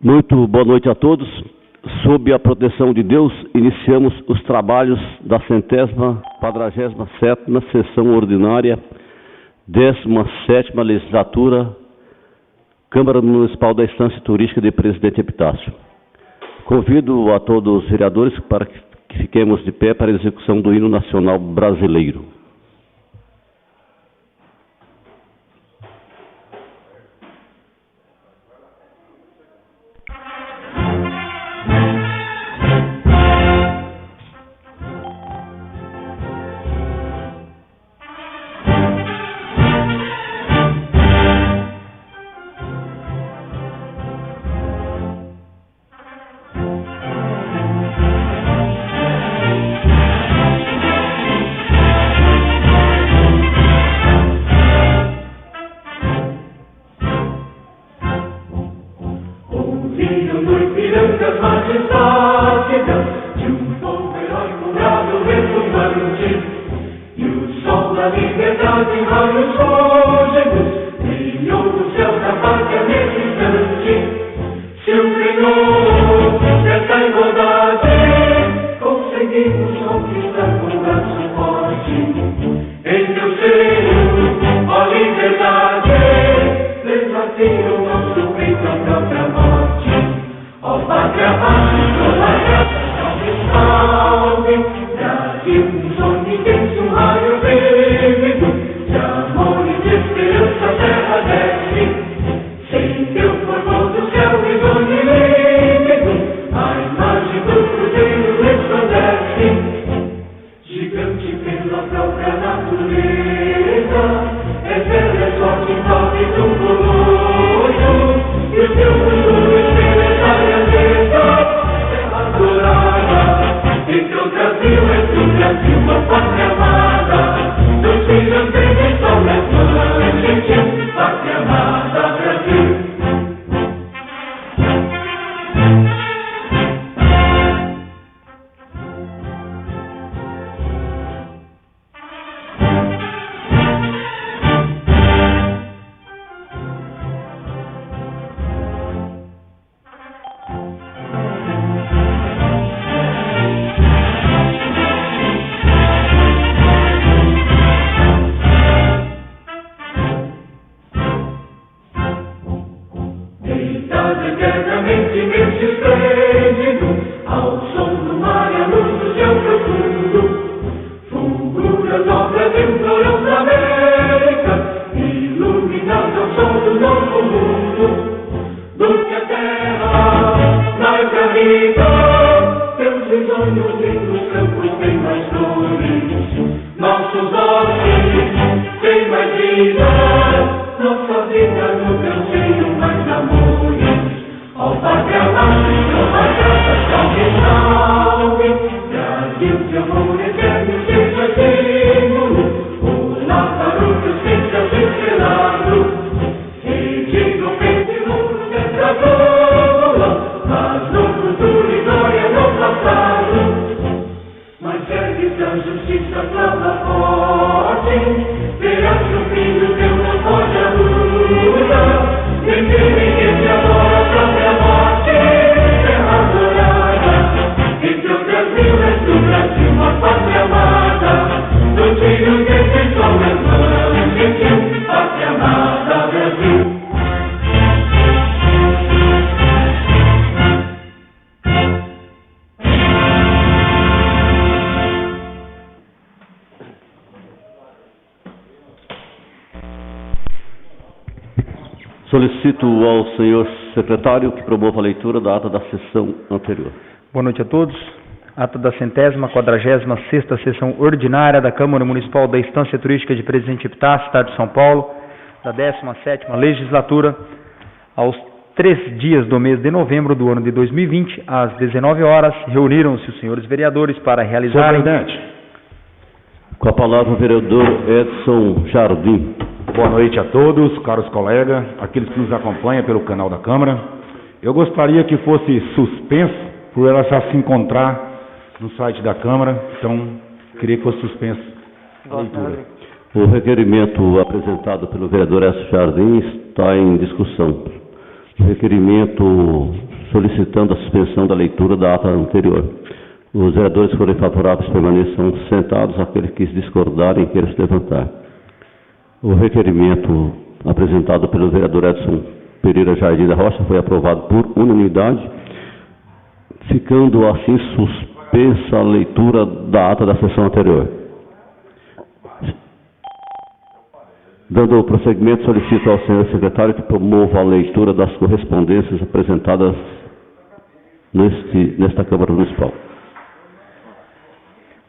Muito boa noite a todos. Sob a proteção de Deus, iniciamos os trabalhos da 147ª sessão ordinária, 17ª legislatura, Câmara Municipal da Estância Turística de Presidente Epitácio. Convido a todos os vereadores para que fiquemos de pé para a execução do hino nacional brasileiro. Solicito ao senhor secretário que promova a leitura da ata da sessão anterior. Boa noite a todos. Ata da 146ª sessão ordinária da Câmara Municipal da Estância Turística de Presidente Epitácio, Estado de São Paulo, da 17ª legislatura, aos 3 dias do mês de novembro do ano de 2020, às 19 horas, reuniram-se os senhores vereadores para realizarem... Com a palavra o vereador Edson Jardim. Boa noite a todos, caros colegas, aqueles que nos acompanham pelo canal da Câmara. Eu gostaria que fosse suspenso, por ela já se encontrar no site da Câmara, então queria que fosse suspenso a leitura. O requerimento apresentado pelo vereador Edson Jardim está em discussão. O requerimento solicitando a suspensão da leitura da ata anterior. Os vereadores que forem favoráveis permaneçam sentados, aqueles que discordarem queiram se levantar. O requerimento apresentado pelo vereador Edson Pereira Jardim da Rocha foi aprovado por unanimidade, ficando assim suspensa a leitura da ata da sessão anterior. Dando prosseguimento, solicito ao senhor secretário que promova a leitura das correspondências apresentadas nesta Câmara Municipal.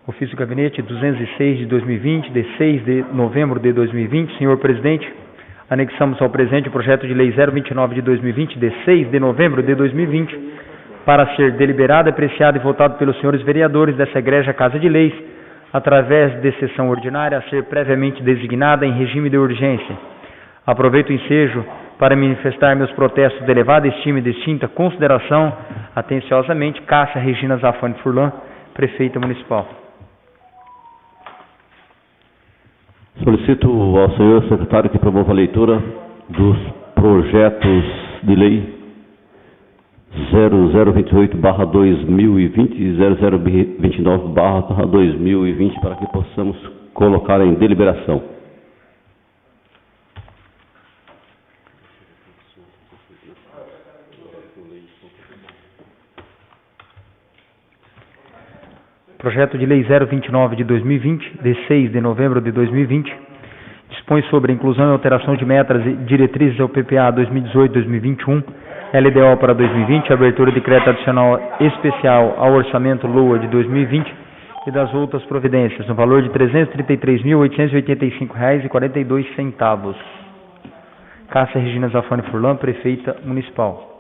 Ofício do Gabinete 206 de 2020, de 6 de novembro de 2020. Senhor presidente, anexamos ao presente o projeto de lei 029 de 2020, de 6 de novembro de 2020, para ser deliberado, apreciado e votado pelos senhores vereadores dessa egregia Casa de Leis, através de sessão ordinária a ser previamente designada em regime de urgência. Aproveito o ensejo para manifestar meus protestos de elevada estima e distinta consideração. Atenciosamente, Cássia Regina Zafani Furlan, Prefeita Municipal. Solicito ao senhor secretário que promova a leitura dos projetos de lei 0028/2020 e 0029/2020 para que possamos colocar em deliberação. Projeto de Lei 029 de 2020, de 6 de novembro de 2020, dispõe sobre a inclusão e alteração de metas e diretrizes ao PPA 2018-2021, LDO para 2020, abertura de crédito adicional especial ao orçamento LOA de 2020 e das outras providências, no valor de R$ 333.885,42. Cássia Regina Zafani Furlan, Prefeita Municipal.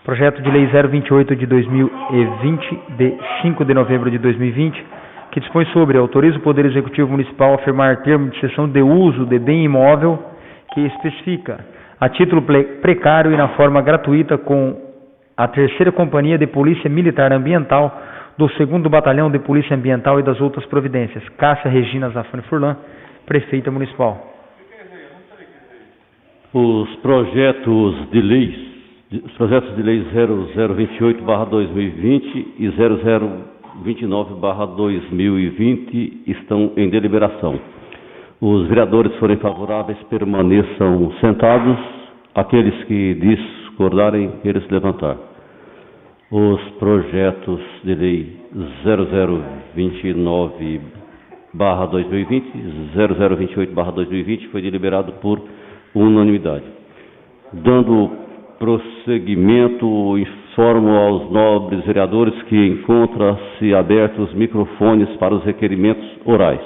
Projeto de Lei 028 de 2020, de 5 de novembro de 2020, que dispõe sobre autoriza o Poder Executivo Municipal a firmar termo de cessão de uso de bem imóvel que especifica, a título precário e na forma gratuita, com a 3ª Companhia de Polícia Militar Ambiental do 2º Batalhão de Polícia Ambiental e das outras providências. Cássia Regina Zafani Furlan, Prefeita Municipal. Os projetos de leis 0028/2020 e 0029/2020 estão em deliberação. Os vereadores que forem favoráveis permaneçam sentados, aqueles que discordarem queiram se levantar. Os projetos de lei 0029/2020 e 0028/2020 foi deliberado por unanimidade. Dando prosseguimento, informo aos nobres vereadores que encontram-se abertos os microfones para os requerimentos orais.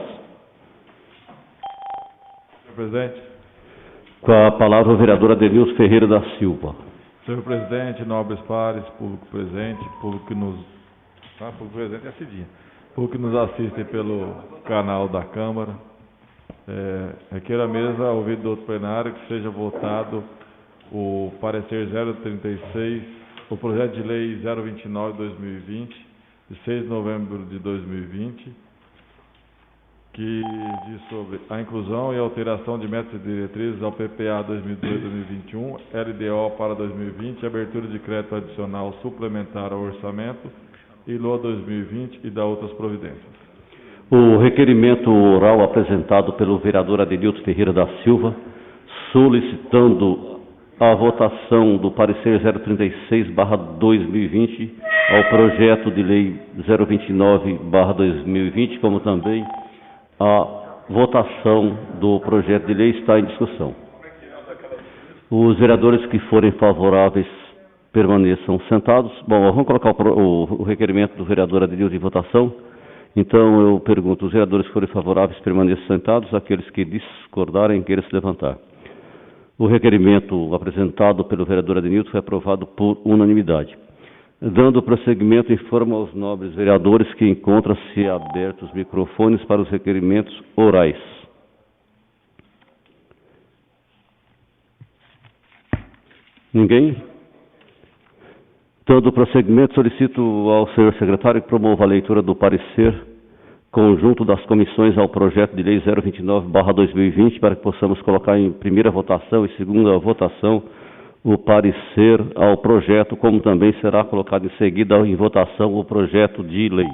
Senhor presidente. Com a palavra o vereador Adenilson Ferreira da Silva. Senhor presidente, nobres pares, público presente, público que nos... público presente é Cidinha. Público que nos assiste pelo canal da Câmara. Requeiro à mesa, ao ouvido do outro plenário, que seja votado o parecer 036, o projeto de lei 029/2020, de 6 de novembro de 2020, que diz sobre a inclusão e alteração de metas e diretrizes ao PPA 2018-2021, LDO para 2020, abertura de crédito adicional suplementar ao orçamento e LOA 2020 e da outras providências. O requerimento oral apresentado pelo vereador Adenilson Ferreira da Silva, solicitando a votação do parecer 036/2020 ao projeto de lei 029/2020, como também a votação do projeto de lei está em discussão. Os vereadores que forem favoráveis permaneçam sentados. Bom, vamos colocar o requerimento do vereador Adenilson em votação. Então eu pergunto, os vereadores que forem favoráveis permaneçam sentados, aqueles que discordarem queiram se levantar. O requerimento apresentado pelo vereador Adenilson foi aprovado por unanimidade. Dando prosseguimento, informo aos nobres vereadores que encontram-se abertos os microfones para os requerimentos orais. Ninguém? Dando prosseguimento, solicito ao senhor secretário que promova a leitura do parecer conjunto das comissões ao projeto de lei 029/2020 para que possamos colocar em primeira votação e segunda votação o parecer ao projeto, como também será colocado em seguida em votação o projeto de lei.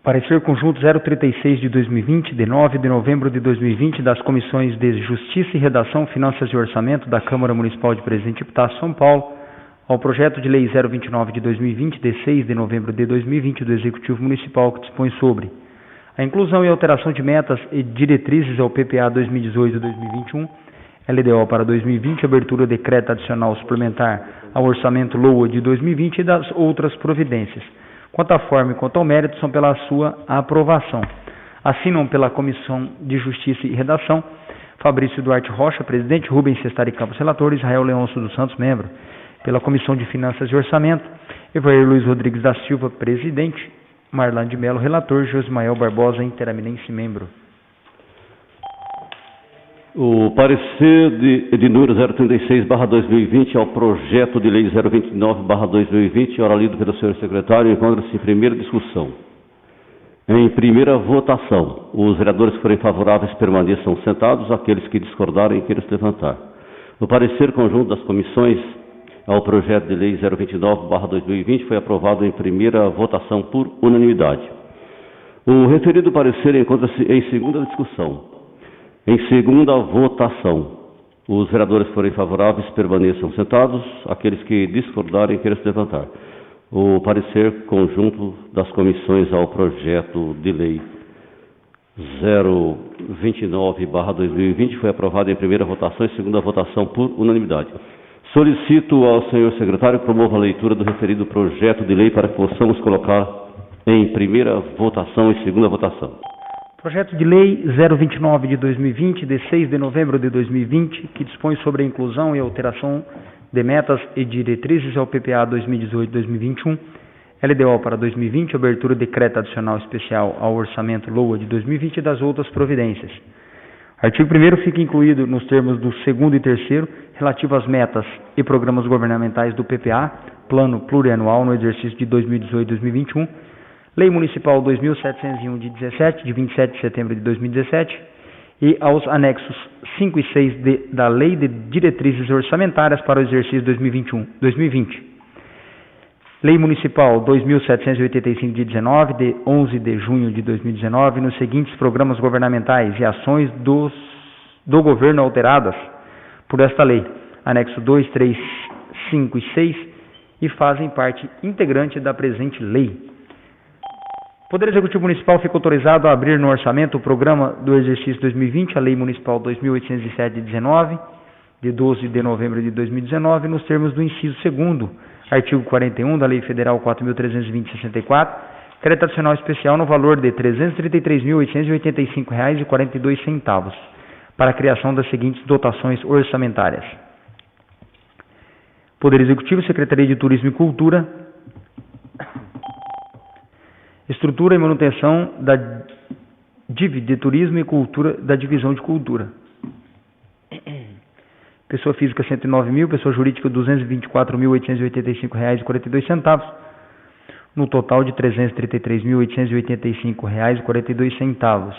Parecer conjunto 036 de 2020, de 9 de novembro de 2020, das comissões de Justiça e Redação, Finanças e Orçamento da Câmara Municipal de Presidente Epitácio, São Paulo, ao projeto de lei 029 de 2020, de 6 de novembro de 2020, do Executivo Municipal, que dispõe sobre a inclusão e alteração de metas e diretrizes ao PPA 2018-2021, LDO para 2020, abertura do decreto adicional suplementar ao orçamento LOA de 2020 e das outras providências. Quanto à forma e quanto ao mérito, são pela sua aprovação. Assinam pela Comissão de Justiça e Redação, Fabrício Duarte Rocha, presidente, Rubens Cestari Campos, relator, Israel Leôncio dos Santos, membro. Pela Comissão de Finanças e Orçamento, Evair Luiz Rodrigues da Silva, presidente, Marlan de Melo, relator, Josmael Barbosa, interaminense, membro. O parecer de número 036/2020 ao projeto de lei 029/2020, ora lido pelo senhor secretário, encontra-se em primeira discussão. Em primeira votação, os vereadores que forem favoráveis permaneçam sentados, aqueles que discordarem queiram se levantar. O parecer conjunto das comissões ao projeto de lei 029/2020 foi aprovado em primeira votação por unanimidade. O referido parecer encontra-se em segunda discussão. Em segunda votação, os vereadores que forem favoráveis permaneçam sentados, aqueles que discordarem queiram se levantar. O parecer conjunto das comissões ao projeto de lei 029/2020 foi aprovado em primeira votação e segunda votação por unanimidade. Solicito ao senhor secretário que promova a leitura do referido projeto de lei para que possamos colocar em primeira votação e segunda votação. Projeto de lei 029 de 2020, de 6 de novembro de 2020, que dispõe sobre a inclusão e alteração de metas e diretrizes ao PPA 2018-2021, LDO para 2020, abertura de decreto adicional especial ao orçamento LOA de 2020 e das outras providências. Artigo 1º fica incluído nos termos do 2º e 3º, relativo às metas e programas governamentais do PPA, Plano Plurianual no exercício de 2018-2021, Lei Municipal 2.701 de 17, de 27 de setembro de 2017, e aos anexos 5 e 6 da Lei de Diretrizes Orçamentárias para o exercício 2020. Lei Municipal 2.785 de 19, de 11 de junho de 2019, nos seguintes programas governamentais e ações do governo alteradas por esta lei, anexo 2, 3, 5 e 6, e fazem parte integrante da presente lei. O Poder Executivo Municipal fica autorizado a abrir no orçamento o programa do exercício 2020, a Lei Municipal 2.807 de 19, de 12 de novembro de 2019, nos termos do inciso 2º, artigo 41 da Lei Federal 4.320/64, crédito adicional especial no valor de R$ 333.885,42 para a criação das seguintes dotações orçamentárias. Poder Executivo, Secretaria de Turismo e Cultura, estrutura e manutenção da DIV de Turismo e Cultura, da Divisão de Cultura. Pessoa física, 109 mil, pessoa jurídica, R$ 224.885,42, no total de R$ 333.885,42.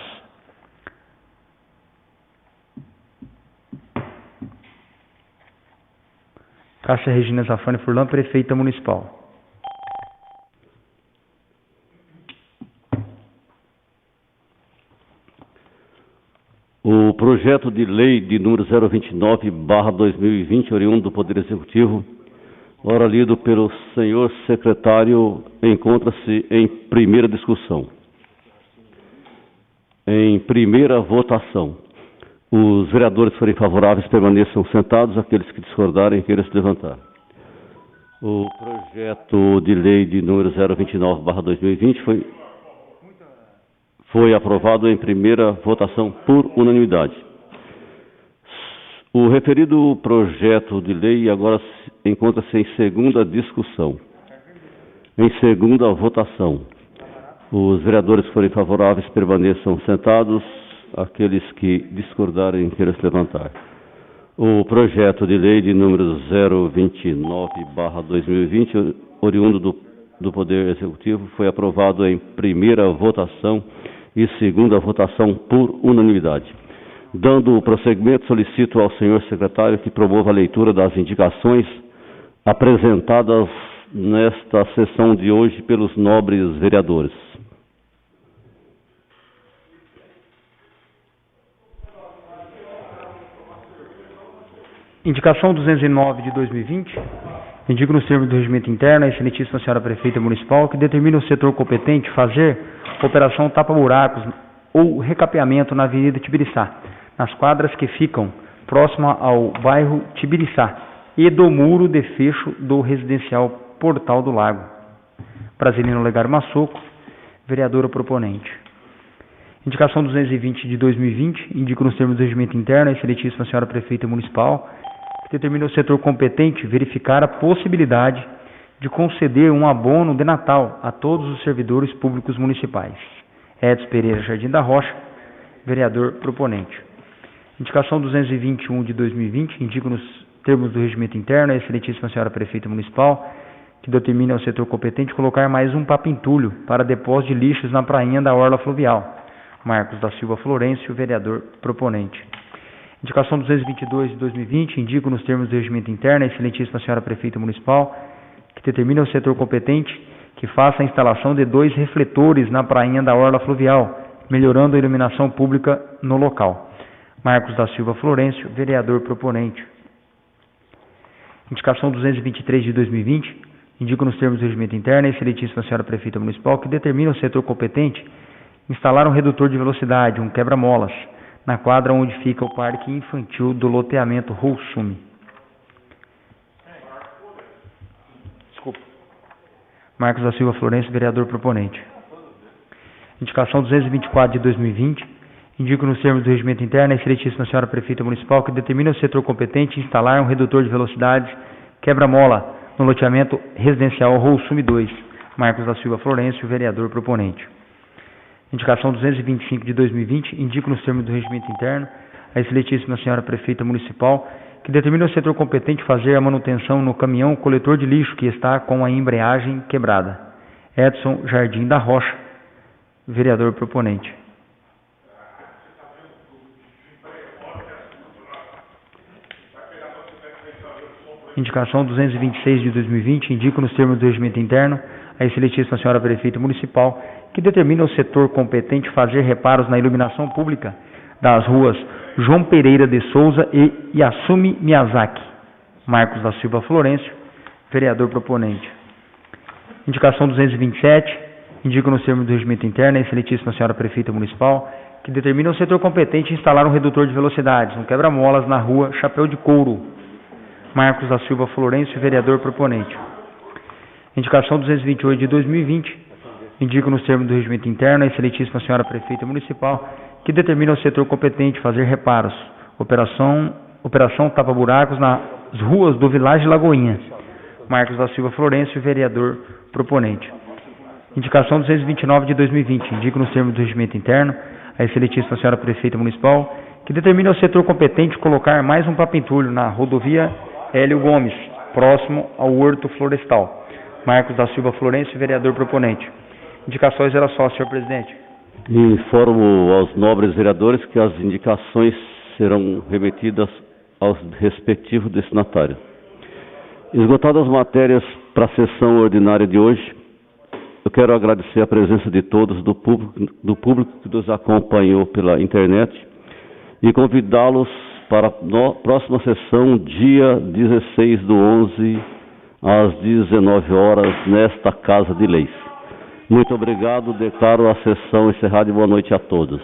Cássia Regina Zafani Furlan, Prefeita Municipal. O projeto de lei de número 029/2020, oriundo do Poder Executivo, ora lido pelo senhor secretário, encontra-se em primeira discussão. Em primeira votação, os vereadores que forem favoráveis permaneçam sentados, aqueles que discordarem queiram se levantar. O projeto de lei de número 029/2020 foi aprovado em primeira votação por unanimidade. O referido projeto de lei agora encontra-se em segunda discussão. Em segunda votação, os vereadores que forem favoráveis permaneçam sentados, aqueles que discordarem queiram se levantar. O projeto de lei de número 029/2020, oriundo do Poder Executivo, foi aprovado em primeira votação e segunda votação por unanimidade. Dando o prosseguimento, solicito ao senhor secretário que promova a leitura das indicações apresentadas nesta sessão de hoje pelos nobres vereadores. Indicação 209 de 2020, indico nos termos do regimento interno a excelentíssima senhora prefeita municipal que determina o setor competente fazer operação tapa-buracos ou recapeamento na Avenida Tibiriçá, nas quadras que ficam próxima ao bairro Tibiriçá e do muro de fecho do residencial Portal do Lago. Brasilino Legar Massoco, vereadora proponente. Indicação 220 de 2020, indico nos termos do regimento interno a excelentíssima senhora prefeita municipal que determina o setor competente verificar a possibilidade de conceder um abono de Natal a todos os servidores públicos municipais. Edson Pereira Jardim da Rocha, vereador proponente. Indicação 221 de 2020, indico nos termos do regimento interno a excelentíssima senhora prefeita municipal que determina ao setor competente colocar mais um papo-entulho para depósito de lixos na prainha da Orla Fluvial. Marcos da Silva Florencio, vereador proponente. Indicação 222 de 2020, indico nos termos do regimento interno a excelentíssima senhora prefeita municipal que determina ao setor competente que faça a instalação de 2 refletores na prainha da Orla Fluvial, melhorando a iluminação pública no local. Marcos da Silva Florencio, vereador proponente. Indicação 223 de 2020, indico nos termos do regimento interno a excelentíssima senhora prefeita municipal que determina ao setor competente instalar um redutor de velocidade, um quebra-molas, na quadra onde fica o parque infantil do loteamento Roussume. Marcos da Silva Florencio, vereador proponente. Indicação 224 de 2020, indico nos termos do regimento interno a excelentíssima senhora prefeita municipal que determina o setor competente instalar um redutor de velocidades quebra-mola no loteamento residencial Roussume 2. Marcos da Silva Florencio, vereador proponente. Indicação 225 de 2020, indico nos termos do regimento interno a excelentíssima senhora prefeita municipal que determina o setor competente fazer a manutenção no caminhão coletor de lixo que está com a embreagem quebrada. Edson Jardim da Rocha, vereador proponente. Indicação 226 de 2020, indico nos termos do regimento interno a excelentíssima senhora prefeita municipal que determina o setor competente fazer reparos na iluminação pública das ruas João Pereira de Souza e Yasumi Miyazaki. Marcos da Silva Florencio, vereador proponente. Indicação 227, indico nos termos do regimento interno a excelentíssima senhora prefeita municipal que determina o setor competente instalar um redutor de velocidades, um quebra-molas na rua Chapéu de Couro. Marcos da Silva Florencio, vereador proponente. Indicação 228 de 2020, indico nos termos do regimento interno a excelentíssima senhora prefeita municipal que determina o setor competente fazer reparos, operação tapa-buracos nas ruas do Vilagem Lagoinha. Marcos da Silva Florencio, vereador proponente. Indicação 229 de 2020, indico nos termos do regimento interno a excelentíssima senhora prefeita municipal que determina o setor competente colocar mais um papo-entulho na rodovia Hélio Gomes, próximo ao Horto Florestal. Marcos da Silva Florencio, vereador proponente. Indicações era só, senhor presidente. Informo aos nobres vereadores que as indicações serão remetidas ao respectivo destinatário. Esgotadas as matérias para a sessão ordinária de hoje, eu quero agradecer a presença de todos do público que nos acompanhou pela internet e convidá-los para a próxima sessão, dia 16/11, às 19 horas, nesta Casa de Leis. Muito obrigado, declaro a sessão encerrada e boa noite a todos.